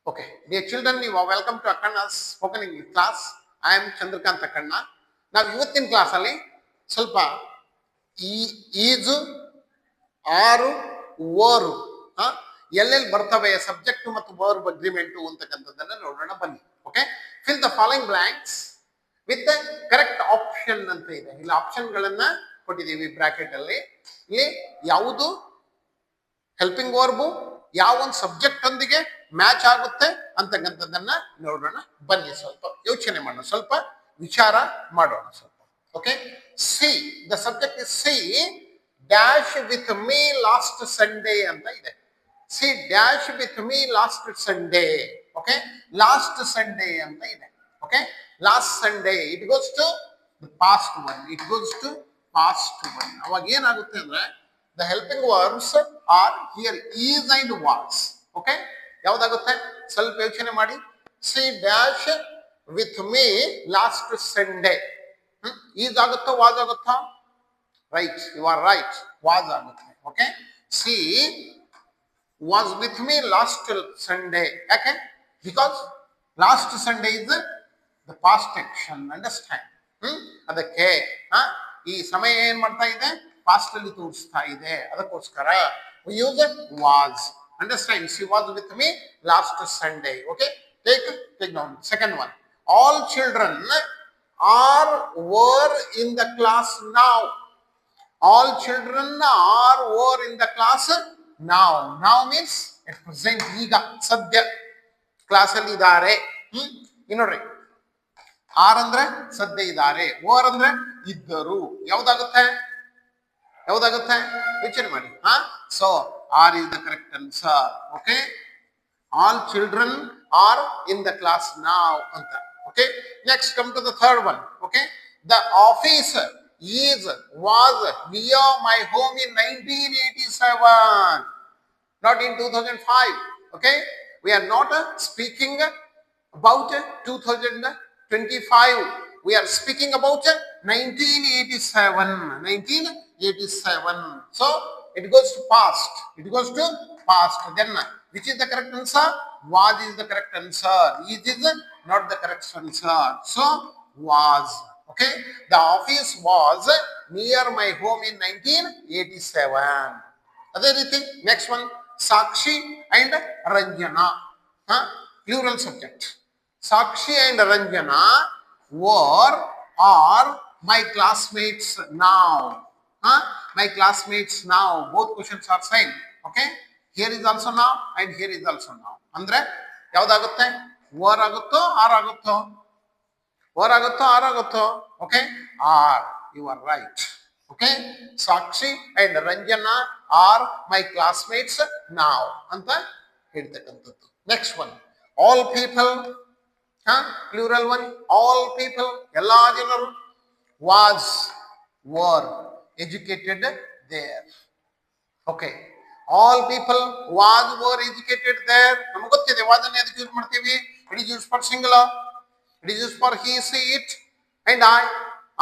Okay, dear children, you are welcome to Akkanna's spoken English class. I am Chandrakant Akkanna. ನಾವು ಇವತ್ತಿನ ಕ್ಲಾಸಲ್ಲಿ ಸ್ವಲ್ಪ ಈಜು ಆರು ಓರು ಎಲ್ಲೆಲ್ಲಿ ಬರ್ತವೆ ಸಬ್ಜೆಕ್ಟ್ ಮತ್ತು ವರ್ಬ್ ಅಗ್ರಿಮೆಂಟು ಅಂತಕ್ಕಂಥದ್ದನ್ನ ನೋಡೋಣ ಬನ್ನಿ. Okay, fill the following blanks with correct option ಅಂತ ಇದೆ. ಇಲ್ಲಿ ಆಪ್ಷನ್ಗಳನ್ನ ಕೊಟ್ಟಿದ್ದೀವಿ ಬ್ರಾಕೆಟ್ ಅಲ್ಲಿ. ಇಲ್ಲಿ ಯಾವುದು ಹೆಲ್ಪಿಂಗ್ ವರ್ಬು ಯಾವ ಒಂದು ಸಬ್ಜೆಕ್ಟ್ ಒಂದಿಗೆ ಮ್ಯಾಚ್ ಆಗುತ್ತೆ ಅಂತಕ್ಕಂಥದ್ದನ್ನ ನೋಡೋಣ ಬನ್ನಿ. ಸ್ವಲ್ಪ ಯೋಚನೆ ಮಾಡೋಣ, ಸ್ವಲ್ಪ ವಿಚಾರ ಮಾಡೋಣ ಸ್ವಲ್ಪ. Okay, see the subject is C dash with me last Sunday ಅಂತ ಇದೆ. C dash with me last Sunday. Okay, last Sunday ಅಂತ ಇದೆ. Okay, last Sunday it goes to past one. It goes to past one. ಅವಾಗ ಏನಾಗುತ್ತೆ ಅಂದ್ರೆ the helping verbs are here is and was. Okay, ಯಾವ್ದಾಗುತ್ತೆ ಸ್ವಲ್ಪ ಯೋಚನೆ ಮಾಡಿ. C dash with me last Sunday is ಆಗುತ್ತೋ was ಆಗುತ್ತಾ? Right, you are right, was ಆಗುತ್ತೆ. Okay, C was with me last Sunday. ಯಾಕೆ? Because last Sunday is the past action. Understand? ಅದಕ್ಕೆ ಈ ಸಮಯ ಏನ್ ಮಾಡ್ತಾ ಇದೆ? ಪಾಸ್ಟ್ ಅಲ್ಲಿ ತೋರಿಸ್ತಾ ಇದೆ. ಅದಕ್ಕೋಸ್ಕರ we use was. Understand? She was with me last Sunday. Okay, take down second one. All children were in the class now. All children were in the class now. Now means at present. ಈಗ ಸದ್ಯ class ಅಲ್ಲಿ ಇದ್ದಾರೆ. ನೋಡ್ರಿ, R ಅಂದ್ರೆ ಸದ್ಯ ಇದ್ದಾರೆ, or ಅಂದ್ರೆ ಇದ್ದರು. ಯಾವ್ದಾಗುತ್ತೆ? ಯಾವ್ದಾಗುತ್ತೆ? ಯೋಚನೆ ಮಾಡಿ. So are is the correct answer. Okay, all children are in the class ನಾವ್ ಅಂತ. Okay, next come to the third one. Okay, the office is was near my home in 1987, not in 2005. Okay, we are not speaking about 2025. We are speaking about 1987. 1987. So it goes to past. It goes to past. Then which is the correct answer? Was is the correct answer. Is not the correct answer. So was. Okay, the office was near my home in 1987. Other thing, next one, Sakshi and Ranjana. Plural subject. Sakshi and Ranjana are my classmates now. My classmates now. Both questions are same. Okay, here is also now and here is also now. ಅಂದ್ರೆ ಯಾವ್ದಾಗುತ್ತೆ? Were ಆಗುತ್ತೋ are ಆಗುತ್ತೋ? Were ಆಗುತ್ತೋ are ಆಗುತ್ತೋ? Okay, are. You are right. Okay, Sakshi and Ranjana are my classmates ನಾವ್ ಅಂತ ಹೇಳ್ತಕ್ಕಂಥದ್ದು. Next one, all people. Plural one, all people, ಎಲ್ಲಾ ಜನರು. Was were educated there. Okay, all people was were educated there. ನಮಗೆ ಗೊತ್ತಿದೆ was ಅನ್ನು ಎದಕ್ಕೆ ಯೂಸ್ ಮಾಡ್ತೀವಿ? It is used for singular. It is used for he, she, it and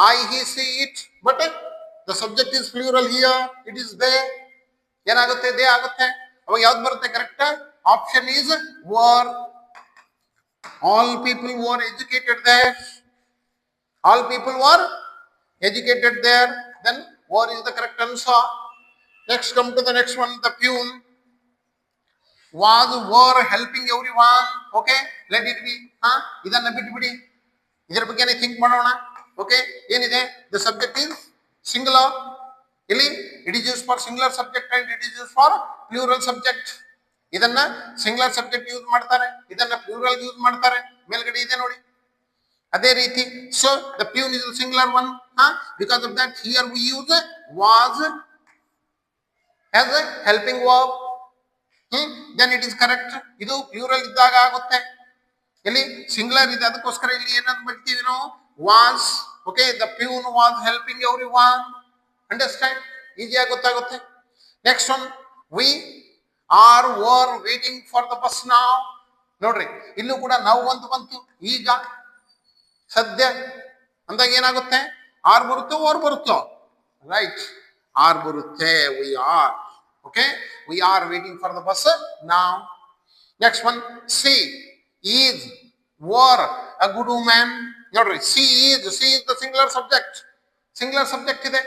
I, he, she, it. But the subject is plural here. It is they. ಏನಾಗುತ್ತೆ? they ಆಗುತ್ತೆ. ಅವಾಗ ಯಾವ್ದು ಬರುತ್ತೆ correct? Option is were. All people were educated there. All people were educated there. Then were is the correct answer. Next, come to the next one, the peon. Was were helping everyone. Okay, let it be. ಇದನ್ನ ಬಿಟ್ಬಿಡಿ, ಇದರ ಬಗ್ಗೆ think ಮಾಡೋಣ. Okay, ಏನಿದೆ? the subject is singular. ಇಲ್ಲಿ it is used for singular subject and it is used for plural subject. ಇದನ್ನ singular subject use ಮಾಡ್ತಾರೆ, ಇದನ್ನ ಪ್ಲೂರಲ್ ಯೂಸ್ ಮಾಡ್ತಾರೆ. ಮೇಲ್ಗಡೆ ಇದೆ ನೋಡಿ. ಅದೇ ರೀತಿ, so the peon is a singular one. Because of that, here we use was as a helping verb. Then it is correct. ಇದು ಪ್ಲೂರಲ್ ಇದ್ದಾಗ ಆಗುತ್ತೆ. ಇಲ್ಲಿ ಸಿಂಗುಲರ್ ಇದೆ, ಅದಕ್ಕೋಸ್ಕರ ಇಲ್ಲಿ ಏನಂತ ಬರ್ತೀವಿ ನಾವು? was. Okay, the peon was helping everyone. Understand? ಈಸಿಯಾಗಿ ಗೊತ್ತಾಗುತ್ತೆ. Next one, we were waiting for the bus now. ನೋಡ್ರಿ, ಇಲ್ಲೂ ಕೂಡ ನಾವು ಅಂತ ಬಂತು. ಈಗ ಸದ್ಯ ಅಂದಾಗ ಏನಾಗುತ್ತೆ? ಆರ್ ಬರುತ್ತೋ ಓರ್ ಬರುತ್ತೋ? ರೈಟ್, ಆರ್ ಬರುತ್ತೆ. we are. Okay, we are waiting for the bus now. Next one, she is were a good woman. ನೋಡ್ರಿ, she is the singular subject. Singular subject ಇದೆ.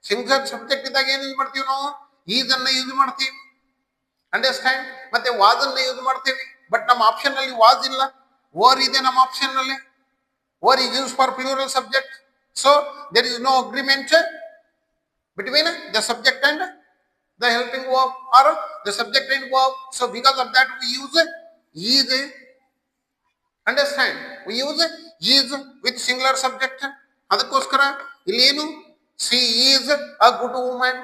ಸಿಂಗುಲರ್ ಸಬ್ಜೆಕ್ಟ್ ಇದ್ದಾಗ ಏನ್ use ಮಾಡ್ತೀವಿ ನಾವು? Is ಅನ್ನ use ಮಾಡ್ತೀವಿ. Understand? ಮತ್ತೆ was ಅನ್ನ ಯೂಸ್ ಮಾಡ್ತೀವಿ. ಬಟ್ ನಮ್ಮ ಆಪ್ಷನ್ ಅಲ್ಲಿ ವಾಸ್ ಇಲ್ಲ, ವರ್ ಇದೆ ನಮ್ಮ ಆಪ್ಷನ್ ನಲ್ಲಿ. Var is used for plural subject. So there is no agreement between the subject and the helping verb or the subject and verb. So because of that we use is. Understand? We use is with singular subject. ಅದಕ್ಕೋಸ್ಕರ ಇಲ್ಲಿ ಏನು? she is a good woman.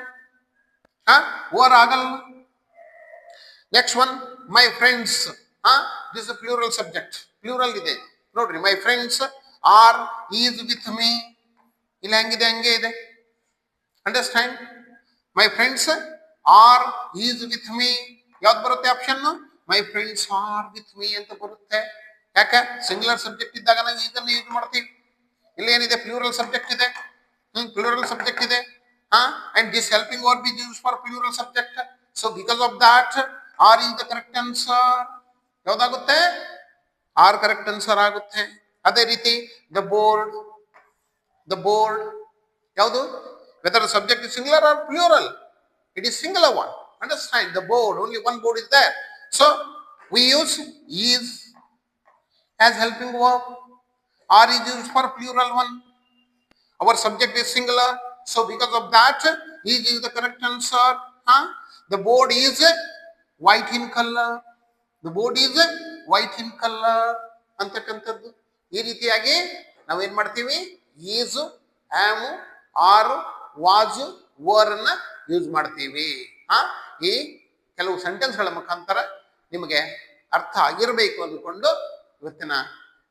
Were ಆಗಲ್ಲ. Next one, my friends. This is plural subject, plural ಇದೆ ನೋಡ್ರಿ. My friends are is with me. ಇಲ್ಲಿ ಹೆಂಗಿದೆ ಹಂಗೆ ಇದೆ. Understand? My friends are is with me. ಯಾವ್ದು ಬರುತ್ತೆ option? My friends are with me ಅಂತ ಬರುತ್ತೆ. ಯಾಕೆ? ಸಿಂಗುಲರ್ ಸಬ್ಜೆಕ್ಟ್ ಇದ್ದಾಗ ನಾವು ಇದನ್ನು ಯೂಸ್ ಮಾಡ್ತೀವಿ. ಇಲ್ಲಿ ಏನಿದೆ? ಪ್ಲೂರಲ್ ಸಬ್ಜೆಕ್ಟ್ ಇದೆ. ಪ್ಲೂರಲ್ ಸಬ್ಜೆಕ್ಟ್ ಇದೆ. And this helping verb is use for plural subject. So because of that are is the correct answer. ಯಾವ್ದಾಗುತ್ತೆ? ಆರ್ ಕರೆಕ್ಟ್ ಆನ್ಸರ್ ಆಗುತ್ತೆ. ಅದೇ ರೀತಿ ದ ಬೋರ್ಡ್. ದ ಬೋರ್ಡ್ ಯಾವುದು? Whether the subject is singular or plural, it is singular one. Understand? The board, only one board is there. So we use is as helping verb. Are is used for plural one. Our subject is singular, so because of that is the correct answer. The board is white in color. The board is white in color ಅಂತಕ್ಕಂಥದ್ದು. ಈ ರೀತಿಯಾಗಿ ನಾವೇನ್ ಮಾಡ್ತೀವಿ? is, am, are, was, were ಅನ್ನ use ಮಾಡ್ತೀವಿ. ಈ ಕೆಲವು ಸೆಂಟೆನ್ಸ್ಗಳ ಮುಖಾಂತರ ನಿಮಗೆ ಅರ್ಥ ಆಗಿರಬೇಕು ಅಂದುಕೊಂಡು ಇವತ್ತಿನ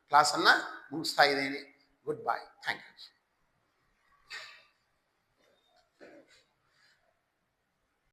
ಕ್ಲಾಸನ್ನು ಮುಗಿಸ್ತಾ ಇದ್ದೀನಿ. Good bye, thank you.